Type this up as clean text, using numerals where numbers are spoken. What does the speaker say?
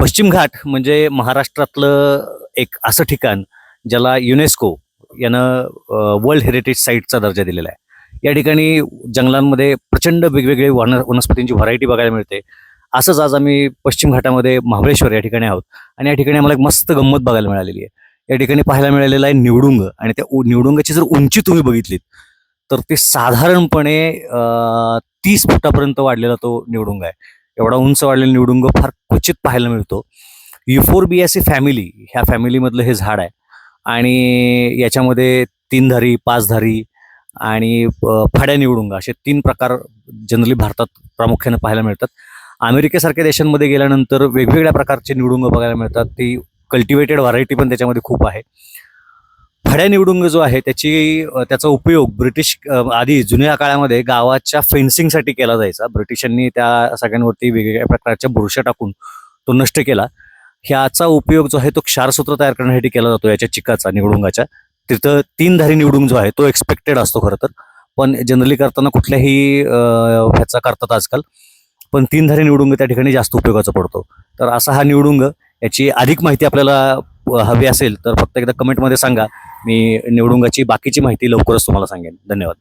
पश्चिम घाट म्हणजे महाराष्ट्रातलं एक असं ठिकाण ज्याला युनेस्को यानं वर्ल्ड हेरिटेज साईटचा दर्जा दिलेला आहे. या ठिकाणी जंगलांमध्ये प्रचंड वेगवेगळे वनस्पतींची व्हरायटी बघायला मिळते. असंच आज आम्ही पश्चिम घाटामध्ये महाबळेश्वर या ठिकाणी आहोत आणि या ठिकाणी आम्हाला एक मस्त गंमत बघायला मिळालेली आहे. या ठिकाणी पाहायला मिळालेलं आहे निवडुंग आणि त्या निवडुंगाची जर उंची तुम्ही बघितलीत तर ते साधारणपणे 30 फुटापर्यंत वाढलेला तो निवडुंग आहे. एवढा उंच वाढलेला निवडुंग फार क्वचित पाहायला मिळतो. युफोर्बियासी फॅमिली ह्या फॅमिलीमधलं हे झाड आहे आणि याच्यामध्ये 3 धारी, 5 धारी आणि फाड्या निवडुंग असे 3 प्रकार जनरली भारतात प्रामुख्याने पाहायला मिळतात. अमेरिकेसारख्या देशांमध्ये गेल्यानंतर वेगवेगळ्या प्रकारचे निवडुंग बघायला मिळतात. ती कल्टिवेटेड व्हरायटी पण त्याच्यामध्ये खूप आहे. फड्या निवडुंग जो आहे त्याचा उपयोग ब्रिटिश आधी जुन्या काळामध्ये गावाच्या फेन्सिंगसाठी केला जायचा. ब्रिटिशांनी त्या सगळ्यांवरती वेगवेगळ्या प्रकारच्या बुरशा टाकून तो नष्ट केला. ह्याचा उपयोग जो आहे तो क्षारसूत्र तयार करण्यासाठी केला जातो याच्या चिकाचा, निवडुंगाच्या. तिथं 3 धारी निवडुंग जो आहे तो एक्सपेक्टेड असतो खरं तर, पण जनरली करताना कुठल्याही ह्याचा करतात आजकाल. पण 3 धारी निवडुंग त्या ठिकाणी जास्त उपयोगाचा पडतो. तर असा हा निवडुंग. याची अधिक माहिती आपल्याला हवी असेल तर फक्त एकदा कमेंटमध्ये सांगा. मी निवडुंगाची बाकीची माहिती लवकरच तुम्हाला सांगेन. धन्यवाद.